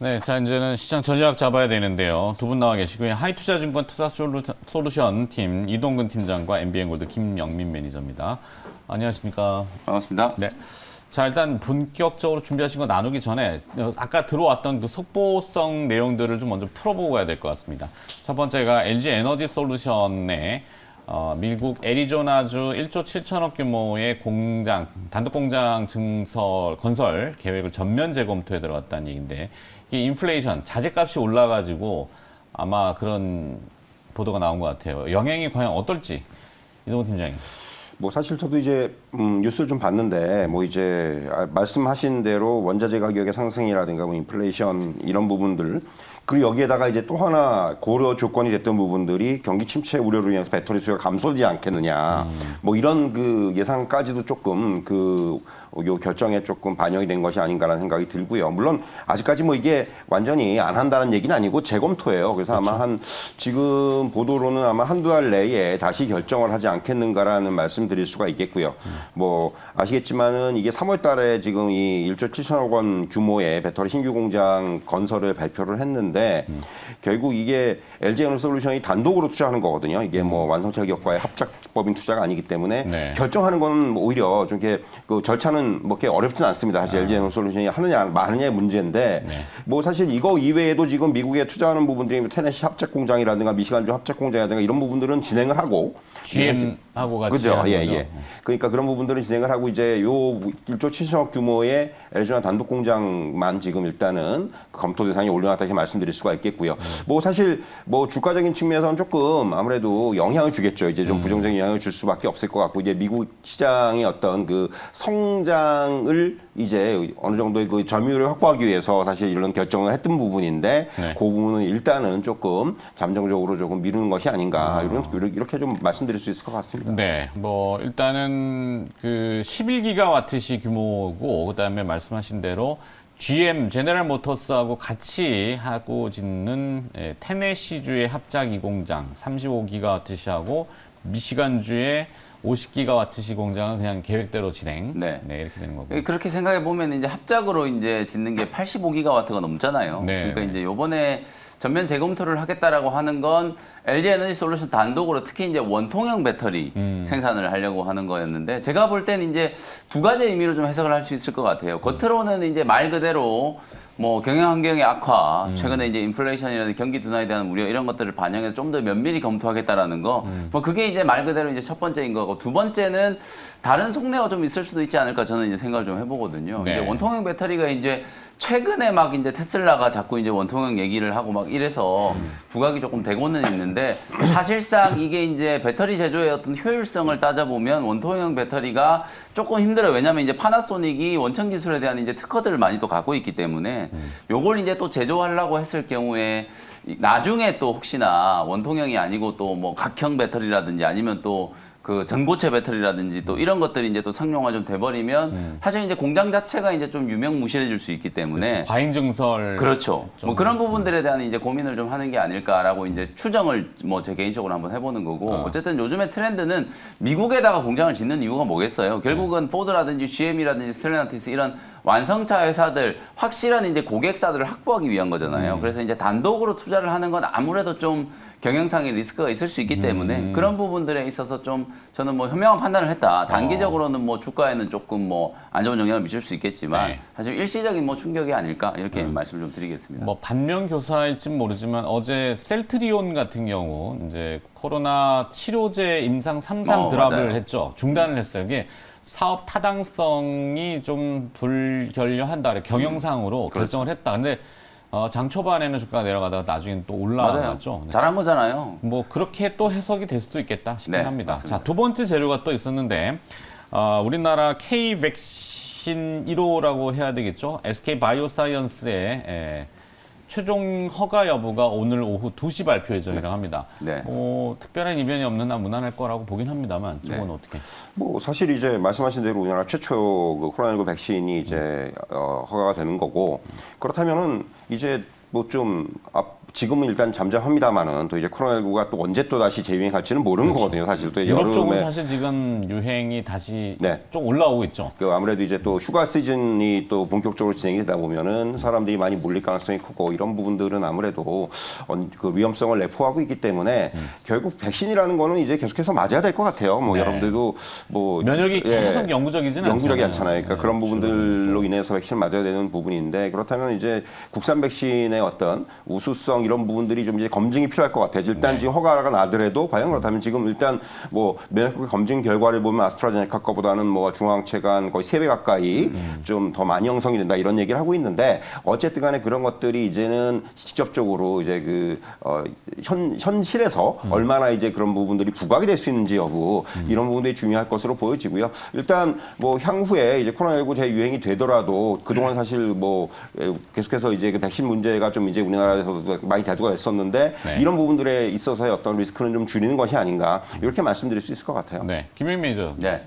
네, 자 이제는 시장 전략 잡아야 되는데요. 두 분 나와 계시고요. 하이투자증권 투자솔루션 팀 이동근 팀장과 MBN골드 김영민 매니저입니다. 안녕하십니까? 반갑습니다. 네. 자 일단 본격적으로 준비하신 거 나누기 전에 아까 들어왔던 그 속보성 내용들을 좀 먼저 풀어보고 가야 될 것 같습니다. 첫 번째가 LG 에너지 솔루션의 미국 애리조나주 1조 7천억 규모의 공장, 단독 공장 건설 계획을 전면 재검토에 들어갔다는 얘기인데, 이게 인플레이션, 자재값이 올라가지고 아마 그런 보도가 나온 것 같아요. 영향이 과연 어떨지, 이동훈 팀장님. 뭐 사실 저도 이제 뉴스를 좀 봤는데 뭐 이제 말씀하신 대로 원자재 가격의 상승이라든가 뭐 인플레이션 이런 부분들, 그리고 여기에다가 이제 또 하나 고려 조건이 됐던 부분들이 경기 침체 우려로 인해서 배터리 수요가 감소되지 않겠느냐, 뭐 이런 그 예상까지도 조금 요 결정에 조금 반영이 된 것이 아닌가라는 생각이 들고요. 물론 아직까지 뭐 이게 완전히 안 한다는 얘기는 아니고 재검토예요. 그래서 그렇죠. 아마 지금 보도로는 아마 한두 달 내에 다시 결정을 하지 않겠는가라는 말씀 드릴 수가 있겠고요. 뭐 아시겠지만은 이게 3월 달에 지금 이 1조 7천억 원 규모의 배터리 신규 공장 건설을 발표를 했는데, 결국 이게 LG에너지솔루션이 단독으로 투자하는 거거든요. 이게 뭐 완성차 기업과의 합작법인 투자가 아니기 때문에 네. 결정하는 건 오히려 좀 이렇게 그 절차는 뭐 이렇게 어렵진 않습니다. 사실 LG에너지솔루션이 하느냐 마느냐의 문제인데, 네. 뭐 사실 이거 이외에도 지금 미국에 투자하는 부분들이 테네시 합작 공장이라든가 미시간주 합작 공장이라든가 이런 부분들은 진행을 하고, GM하고 같이 그죠? 하는 예, 거죠. 예. 그러니까 그런 부분들을 진행을 하고 이제 요 1조 7천억 규모의 애리조나 단독 공장만 지금 일단은 검토 대상에 올려놨다 이렇게 말씀드릴 수가 있겠고요. 뭐 사실 뭐 주가적인 측면에서는 조금 아무래도 영향을 주겠죠. 이제 좀 부정적인 영향을 줄 수밖에 없을 것 같고, 이제 미국 시장의 어떤 그 성장을 이제 어느 정도의 그 점유율을 확보하기 위해서 사실 이런 결정을 했던 부분인데, 네. 그 부분은 일단은 조금 잠정적으로 조금 미루는 것이 아닌가, 이렇게 좀 말씀드릴 수 있을 것 같습니다. 네, 뭐 일단은 그 11기가와트시 규모고, 그다음에 말씀하신 대로 GM 제네럴 모터스하고 같이 하고 짓는 테네시주의 합작 2공장 35기가와트시하고 미시간주의 50기가와트시 공장은 그냥 계획대로 진행. 네. 네, 이렇게 되는 거고. 그렇게 생각해 보면 이제 합작으로 이제 짓는 게 85기가와트가 넘잖아요. 네. 그러니까 이제 요번에 전면 재검토를 하겠다라고 하는 건 LG 에너지 솔루션 단독으로 특히 이제 원통형 배터리 생산을 하려고 하는 거였는데, 제가 볼 때는 이제 두 가지 의미로 좀 해석을 할 수 있을 것 같아요. 겉으로는 이제 말 그대로 뭐 경영 환경의 악화, 최근에 이제 인플레이션이라든지 경기 둔화에 대한 우려 이런 것들을 반영해서 좀 더 면밀히 검토하겠다라는 거, 뭐 그게 이제 말 그대로 이제 첫 번째인 거고, 두 번째는 다른 속내가 좀 있을 수도 있지 않을까 저는 이제 생각을 좀 해보거든요. 네. 이제 원통형 배터리가 이제 최근에 막 이제 테슬라가 자꾸 이제 원통형 얘기를 하고 막 이래서 부각이 조금 되고는 있는데, 사실상 이게 이제 배터리 제조의 어떤 효율성을 따져보면 원통형 배터리가 조금 힘들어요. 왜냐면 이제 파나소닉이 원천 기술에 대한 이제 특허들을 많이 또 갖고 있기 때문에 요걸 이제 또 제조하려고 했을 경우에 나중에 또 혹시나 원통형이 아니고 또 뭐 각형 배터리라든지 아니면 또 그 전고체 배터리라든지 또 이런 것들이 이제 또 상용화 좀 돼버리면 사실 이제 공장 자체가 이제 좀 유명무실해질 수 있기 때문에, 과잉 증설. 그렇죠. 뭐 그런 부분들에 대한 이제 고민을 좀 하는 게 아닐까라고 이제 추정을 뭐 제 개인적으로 한번 해보는 거고, 어쨌든 요즘의 트렌드는 미국에다가 공장을 짓는 이유가 뭐겠어요? 결국은 포드라든지 GM이라든지 스텔란티스 이런 완성차 회사들, 확실한 이제 고객사들을 확보하기 위한 거잖아요. 그래서 이제 단독으로 투자를 하는 건 아무래도 좀 경영상의 리스크가 있을 수 있기 때문에 그런 부분들에 있어서 좀 저는 뭐 현명한 판단을 했다. 단기적으로는 뭐 주가에는 조금 뭐 안 좋은 영향을 미칠 수 있겠지만 네. 사실 일시적인 뭐 충격이 아닐까 이렇게 말씀을 좀 드리겠습니다. 뭐 반면 교사일진 모르지만 어제 셀트리온 같은 경우 이제 코로나 치료제 임상 3상 드랍을 맞아요. 했죠. 중단을 했어요. 이게 사업 타당성이 좀 불결여한다. 경영상으로 그렇죠. 결정을 했다. 근데 장 초반에는 주가가 내려가다가 나중엔 또 올라갔죠. 네. 잘한 거잖아요. 뭐 그렇게 또 해석이 될 수도 있겠다 싶긴 네, 합니다. 맞습니다. 자, 두 번째 재료가 또 있었는데 우리나라 K-백신 1호라고 해야 되겠죠. SK 바이오사이언스의 최종 허가 여부가 오늘 오후 2시 발표 예정이라고 합니다. 네. 특별한 이변이 없는 한 무난할 거라고 보긴 합니다만 저건 네. 어떻게? 뭐 사실 이제 말씀하신 대로 우리나라 최초 그 코로나19 백신이 이제 허가가 되는 거고, 그렇다면은 이제 뭐 좀 지금은 일단 잠잠합니다만은 또 이제 코로나19가 또 언제 또 다시 재유행할지는 모르는 거거든요. 사실 또 유럽 쪽은 여름에 사실 지금 유행이 다시 네. 좀 올라오고 있죠. 아무래도 이제 또 휴가 시즌이 또 본격적으로 진행이 되다 보면은 사람들이 많이 몰릴 가능성이 크고 이런 부분들은 아무래도 그 위험성을 내포하고 있기 때문에 결국 백신이라는 거는 이제 계속해서 맞아야 될 것 같아요. 뭐 네. 여러분들도 뭐 면역이 계속 영구적이지는 영구적이 않잖아요. 그러니까 네, 그런 부분들로 인해서 백신을 맞아야 되는 부분인데 그렇다면 이제 국산 백신의 어떤 우수성 이런 부분들이 좀 이제 검증이 필요할 것 같아요. 일단 지금 허가가 나더라도 과연 그렇다면 지금 일단 뭐 면역력 검증 결과를 보면 아스트라제네카 거보다는 뭐 중앙체간 거의 3배 가까이 좀 더 많이 형성이 된다 이런 얘기를 하고 있는데 어쨌든 간에 그런 것들이 이제는 직접적으로 이제 현실에서 얼마나 이제 그런 부분들이 부각이 될 수 있는지 여부 이런 부분들이 중요할 것으로 보여지고요. 일단 뭐 향후에 이제 코로나19 재유행이 되더라도 그동안 사실 뭐 계속해서 이제 그 백신 문제가 좀 이제 우리나라에서도 많이 대두가 됐었는데 네. 이런 부분들에 있어서의 어떤 리스크는 좀 줄이는 것이 아닌가 이렇게 말씀드릴 수 있을 것 같아요. 네, 김영민 매니저. 네.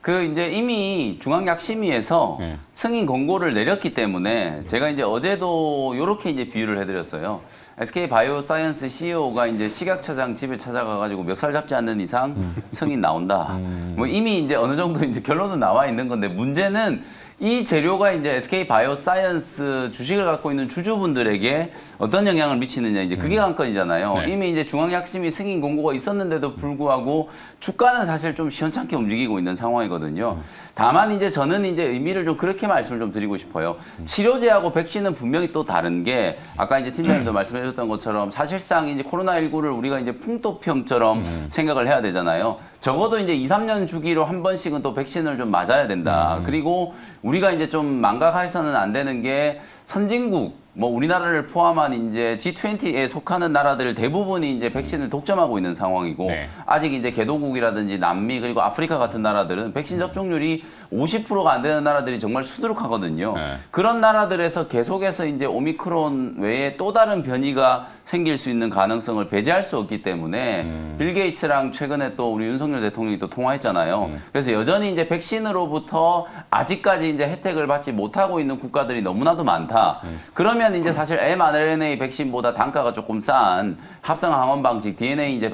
그 이제 이미 중앙약심위에서 네. 승인 공고를 내렸기 때문에 제가 이제 어제도 이렇게 이제 비유를 해드렸어요. SK 바이오사이언스 CEO가 이제 식약처장 집에 찾아가가지고 멱살 잡지 않는 이상 승인 나온다. 뭐 이미 이제 어느 정도 이제 결론은 나와 있는 건데 문제는 이 재료가 이제 SK 바이오사이언스 주식을 갖고 있는 주주분들에게 어떤 영향을 미치느냐 이제 그게 관건이잖아요. 네. 이미 이제 중앙약심위 승인 공고가 있었는데도 불구하고 주가는 사실 좀 시원찮게 움직이고 있는 상황이거든요. 다만 이제 저는 이제 의미를 좀 그렇게 말씀을 좀 드리고 싶어요. 치료제하고 백신은 분명히 또 다른 게 아까 이제 팀장님도 말씀해 주셨던 것처럼 사실상 이제 코로나19를 우리가 이제 풍토병처럼 생각을 해야 되잖아요. 적어도 이제 2, 3년 주기로 한 번씩은 또 백신을 좀 맞아야 된다. 그리고 우리가 이제 좀 망각해서는 안 되는 게 선진국, 뭐 우리나라를 포함한 이제 G20에 속하는 나라들 대부분이 이제 백신을 독점하고 있는 상황이고 네. 아직 이제 개도국이라든지 남미 그리고 아프리카 같은 나라들은 백신 접종률이 50%가 안 되는 나라들이 정말 수두룩하거든요. 네. 그런 나라들에서 계속해서 이제 오미크론 외에 또 다른 변이가 생길 수 있는 가능성을 배제할 수 없기 때문에 빌 게이츠랑 최근에 또 우리 윤석열 대통령이 또 통화했잖아요. 그래서 여전히 이제 백신으로부터 아직까지 이제 혜택을 받지 못하고 있는 국가들이 너무나도 많다. 그러면 이제 사실 mRNA 백신보다 단가가 조금 싼 합성 항원 방식 DNA 이제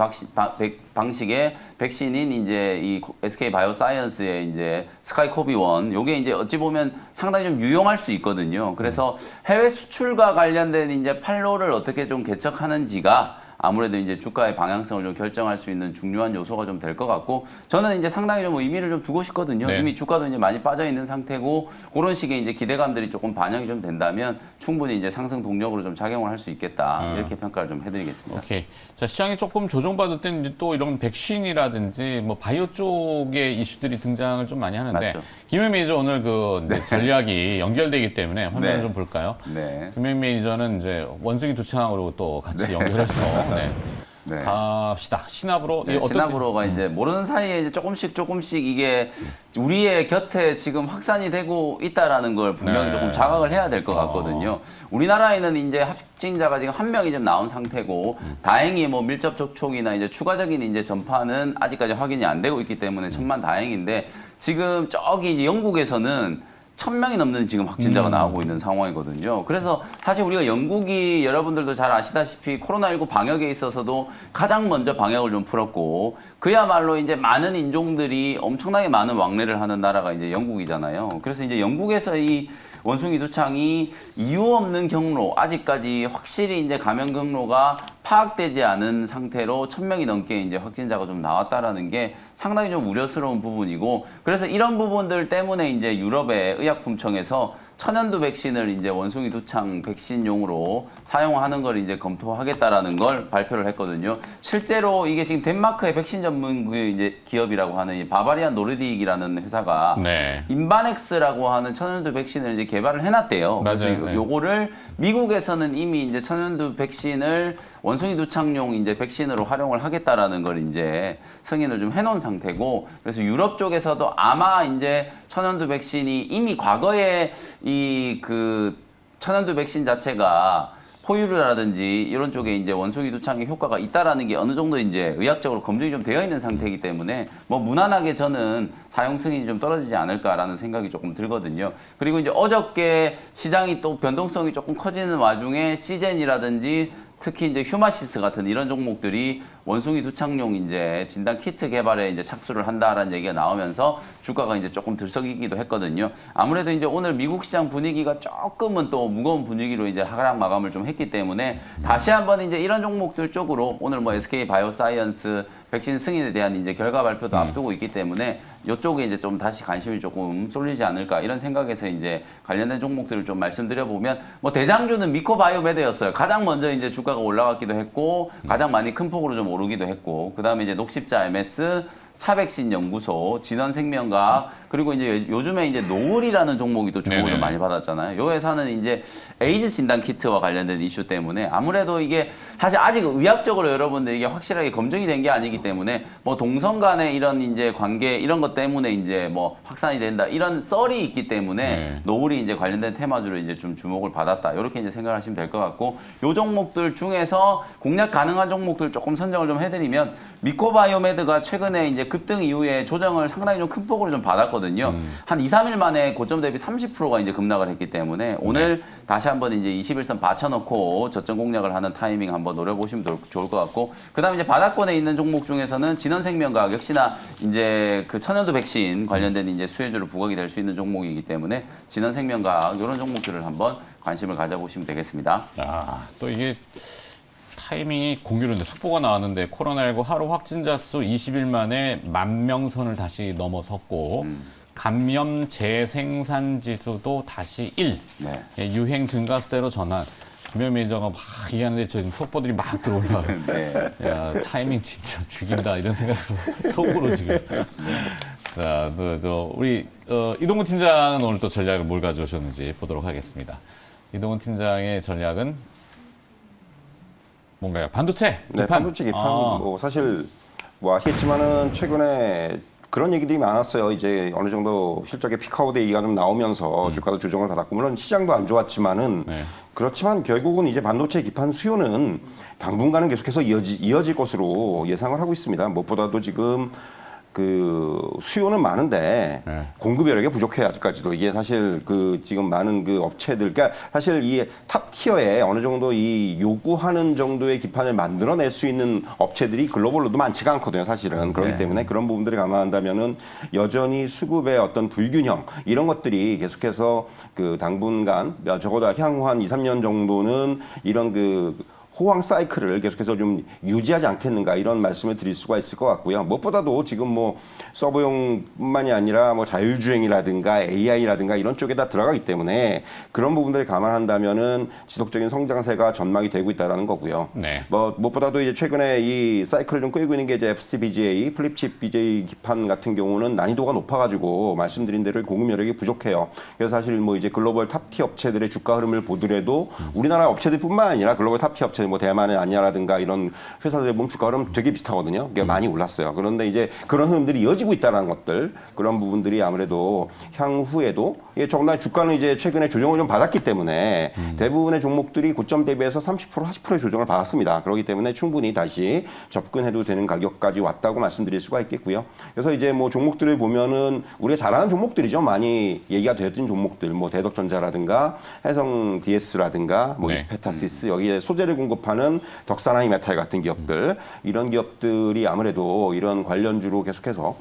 방식의 백신인 이제 이 SK 바이오사이언스의 이제 스카이코비1 요게 이제 어찌 보면 상당히 좀 유용할 수 있거든요. 그래서 해외 수출과 관련된 이제 판로를 어떻게 좀 개척하는지가 아무래도 이제 주가의 방향성을 좀 결정할 수 있는 중요한 요소가 좀 될 것 같고 저는 이제 상당히 좀 의미를 좀 두고 싶거든요. 네. 이미 주가도 이제 많이 빠져 있는 상태고 그런 식의 이제 기대감들이 조금 반영이 좀 된다면 충분히 이제 상승 동력으로 좀 작용을 할 수 있겠다 이렇게 평가를 좀 해드리겠습니다. 오케이. 자, 시장이 조금 조정받을 때는 이제 또 이런 백신이라든지 뭐 바이오 쪽의 이슈들이 등장을 좀 많이 하는데 맞죠. 김영 매니저 오늘 그 이제 전략이 연결되기 때문에 화면을 네. 좀 볼까요? 네. 김영 매니저는 이제 원숭이 두 창으로 또 같이 연결해서 네. 네. 갑시다. 신압으로. 네, 어떤 시나브로가 이제 모르는 사이에 이제 조금씩 이게 우리의 곁에 지금 확산이 되고 있다라는 걸 분명히 네. 조금 자각을 해야 될 것 같거든요. 우리나라에는 이제 확진자가 지금 한 명이 좀 나온 상태고 다행히 뭐 밀접 접촉이나 이제 추가적인 이제 전파는 아직까지 확인이 안 되고 있기 때문에 천만 다행인데 지금 저기 이제 영국에서는 1000명이 넘는 지금 확진자가 나오고 있는 상황이거든요. 그래서 사실 우리가 영국이 여러분들도 잘 아시다시피 코로나19 방역에 있어서도 가장 먼저 방역을 좀 풀었고 그야말로 이제 많은 인종들이 엄청나게 많은 왕래를 하는 나라가 이제 영국이잖아요. 그래서 이제 영국에서 이 원숭이 두창이 이유 없는 경로, 아직까지 확실히 이제 감염 경로가 파악되지 않은 상태로 1000명이 넘게 이제 확진자가 좀 나왔다라는 게 상당히 좀 우려스러운 부분이고, 그래서 이런 부분들 때문에 이제 유럽의 의약품청에서 천연두 백신을 이제 원숭이 두창 백신용으로 사용하는 걸 이제 검토하겠다라는 걸 발표를 했거든요. 실제로 이게 지금 덴마크의 백신 전문 이제 기업이라고 하는 이 바바리안 노르딕이라는 회사가 네. 인바넥스라고 하는 천연두 백신을 이제 개발을 해놨대요. 맞아요. 그래서 네. 요거를 미국에서는 이미 이제 천연두 백신을 원숭이 두창용 이제 백신으로 활용을 하겠다라는 걸 이제 승인을 좀 해놓은 상태고, 그래서 유럽 쪽에서도 아마 이제 천연두 백신이 이미 과거에 이 그 천연두 백신 자체가 포유류라든지 이런 쪽에 이제 원숭이 두창의 효과가 있다라는 게 어느 정도 이제 의학적으로 검증이 좀 되어 있는 상태이기 때문에 뭐 무난하게 저는 사용 승인이 좀 떨어지지 않을까라는 생각이 조금 들거든요. 그리고 이제 어저께 시장이 또 변동성이 조금 커지는 와중에 시젠이라든지 특히 이제 휴마시스 같은 이런 종목들이 원숭이 두창용 이제 진단 키트 개발에 이제 착수를 한다라는 얘기가 나오면서 주가가 이제 조금 들썩이기도 했거든요. 아무래도 이제 오늘 미국 시장 분위기가 조금은 또 무거운 분위기로 이제 하락 마감을 좀 했기 때문에 다시 한번 이제 이런 종목들 쪽으로 오늘 뭐 SK 바이오사이언스 백신 승인에 대한 이제 결과 발표도 앞두고 있기 때문에 이쪽에 이제 좀 다시 관심이 조금 쏠리지 않을까 이런 생각에서 이제 관련된 종목들을 좀 말씀드려 보면 뭐 대장주는 미코바이오메드였어요. 가장 먼저 이제 주가가 올라갔기도 했고 가장 많이 큰 폭으로 좀 오르기도 했고 그다음에 이제 녹십자 MS 차백신 연구소, 진원생명과학 그리고 이제 요즘에 이제 노을이라는 종목이 또 주목을 좀 많이 받았잖아요. 요 회사는 이제 에이즈 진단 키트와 관련된 이슈 때문에 아무래도 이게 사실 아직 의학적으로 여러분들 이게 확실하게 검증이 된 게 아니기 때문에 뭐 동성 간의 이런 이제 관계 이런 것 때문에 이제 뭐 확산이 된다 이런 썰이 있기 때문에 노을이 이제 관련된 테마주로 이제 좀 주목을 받았다. 이렇게 이제 생각하시면 될 것 같고 요 종목들 중에서 공략 가능한 종목들 조금 선정을 좀 해드리면 미코바이오메드가 최근에 이제 급등 이후에 조정을 상당히 좀 큰 폭으로 좀 받았거든요. 한 2, 3일 만에 고점 대비 30%가 이제 급락을 했기 때문에 오늘 다시 한번 이제 21선 받쳐놓고 저점 공략을 하는 타이밍 한번 노려보시면 좋을 것 같고 그다음에 이제 바닥권에 있는 종목 중에서는 진원생명과학 역시나 이제 그 천연두 백신 관련된 이제 수혜주를 부각이 될 수 있는 종목이기 때문에 진원생명과학 이런 종목들을 한번 관심을 가져보시면 되겠습니다. 아, 또 이게 타이밍이 공교롭는데 속보가 나왔는데 코로나19 하루 확진자 수 20일 만에 10,000명 선을 다시 넘어섰고 감염 재생산 지수도 다시 1. 네. 예, 유행 증가세로 전환. 김현미 기자가 막 얘기하는데 지금 속보들이 막 들어올라요. 네. 야, 타이밍 진짜 죽인다 이런 생각으로 속으로 지금. 자, 우리 이동훈 팀장은 오늘 또 전략을 뭘 가져오셨는지 보도록 하겠습니다. 이동훈 팀장의 전략은 뭔가요? 반도체 네, 기판. 반도체 기판 뭐 사실 뭐 아시겠지만은 최근에 그런 얘기들이 많았어요. 이제 어느 정도 실적의 피크아웃 얘기가 좀 나오면서 주가도 조정을 받았고 물론 시장도 안 좋았지만은 네. 그렇지만 결국은 이제 반도체 기판 수요는 당분간은 계속해서 이어질 것으로 예상을 하고 있습니다. 무엇보다도 지금 그 수요는 많은데 네. 공급 여력이 부족해요 아직까지도. 이게 사실 그 지금 많은 그 업체들, 그러니까 사실 이 탑 티어에 어느 정도 이 요구하는 정도의 기판을 만들어낼 수 있는 업체들이 글로벌로도 많지가 않거든요 사실은. 그렇기 때문에 그런 부분들을 감안한다면은 여전히 수급의 어떤 불균형 이런 것들이 계속해서 그 당분간 적어도 향후 한 2, 3년 정도는 이런 그 호황 사이클을 계속해서 좀 유지하지 않겠는가 이런 말씀을 드릴 수가 있을 것 같고요. 무엇보다도 지금 뭐 서버용뿐만이 아니라 뭐 자율주행이라든가 AI라든가 이런 쪽에 다 들어가기 때문에 그런 부분들을 감안한다면은 지속적인 성장세가 전망이 되고 있다라는 거고요. 네. 뭐 무엇보다도 이제 최근에 이 사이클을 좀 끌고 있는 게 이제 FCBGA, 플립칩 BJ 기판 같은 경우는 난이도가 높아가지고 말씀드린 대로 공급 여력이 부족해요. 그래서 사실 뭐 이제 글로벌 탑티 업체들의 주가 흐름을 보더라도 우리나라 업체들뿐만 아니라 글로벌 탑티 업체 뭐 대만의 아니아라든가 이런 회사들의 보면 주가 흐름 되게 비슷하거든요. 그게 많이 올랐어요. 그런데 이제 그런 흐름들이 이어지고 있다는 것들, 그런 부분들이 아무래도 향후에도 이게 정말 주가는 이제 최근에 조정을 좀 받았기 때문에 대부분의 종목들이 고점 대비해서 30% 40%의 조정을 받았습니다. 그렇기 때문에 충분히 다시 접근해도 되는 가격까지 왔다고 말씀드릴 수가 있겠고요. 그래서 이제 뭐 종목들을 보면은 우리가 잘 아는 종목들이죠. 많이 얘기가 되던 종목들, 뭐 대덕전자라든가 해성 DS라든가 뭐 네. 이스페타시스 여기에 소재를 공급하는 덕산하이 메탈 같은 기업들 이런 기업들이 아무래도 이런 관련주로 계속해서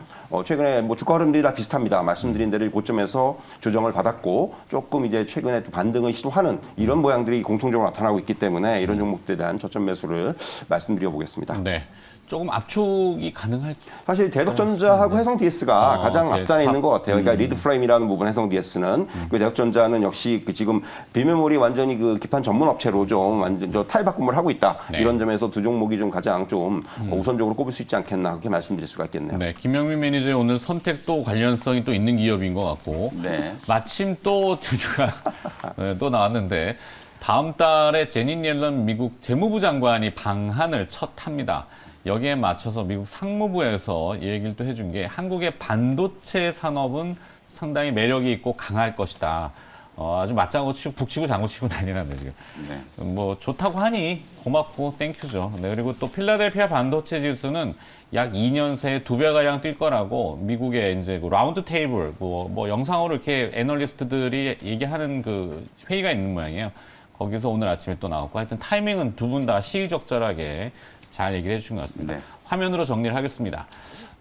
최근에 뭐 주가 흐름들이 다 비슷합니다. 말씀드린 대로 고점에서 조정을 받았고 조금 이제 최근에 또 반등을 시도하는 이런 모양들이 공통적으로 나타나고 있기 때문에 이런 종목들에 대한 저점 매수를 말씀드려 보겠습니다. 네. 조금 압축이 가능할. 사실 대덕전자하고 해성 DS가 가장 제 앞단에 탑. 있는 것 같아요. 그러니까 리드 프레임이라는 부분 해성 DS는 그 대덕전자는 역시 그 지금 비메모리 완전히 그 기판 전문 업체로 좀 완전 탈바꿈을 하고 있다. 네. 이런 점에서 두 종목이 좀 가장 좀 우선적으로 꼽을 수 있지 않겠나 그렇게 말씀드릴 수가 있겠네요. 네. 김영민 매니저의 오늘 선택도 관련성이 또 있는 기업인 것 같고. 네. 마침 또 제주가 또 나왔는데 다음 달에 제닛 옐런 미국 재무부 장관이 방한을 첫 합니다. 여기에 맞춰서 미국 상무부에서 이 얘기를 또 해준 게 한국의 반도체 산업은 상당히 매력이 있고 강할 것이다. 아주 맞장구 치고 북치고 장구치고 난리 났네 지금. 네. 뭐 좋다고 하니 고맙고 땡큐죠. 네, 그리고 또 필라델피아 반도체 지수는 약 2년 새에 2배가량 뛸 거라고 미국의 이제 그 라운드 테이블 뭐 영상으로 이렇게 애널리스트들이 얘기하는 그 회의가 있는 모양이에요. 거기서 오늘 아침에 또 나왔고 하여튼 타이밍은 두 분 다 시의적절하게 잘 얘기를 해주신 것 같습니다. 네. 화면으로 정리를 하겠습니다.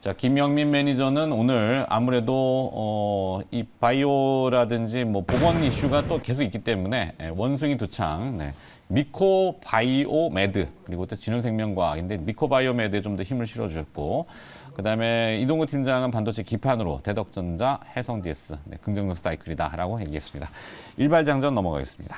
자, 김영민 매니저는 오늘 아무래도 이 바이오라든지 뭐 보건 이슈가 또 계속 있기 때문에 원숭이 두창, 네. 미코바이오메드 그리고 또 진흥생명과학인데 미코바이오메드에 좀 더 힘을 실어주셨고 그다음에 이동구 팀장은 반도체 기판으로 대덕전자, 해성DS 네, 긍정적 사이클이다라고 얘기했습니다. 일발장전 넘어가겠습니다.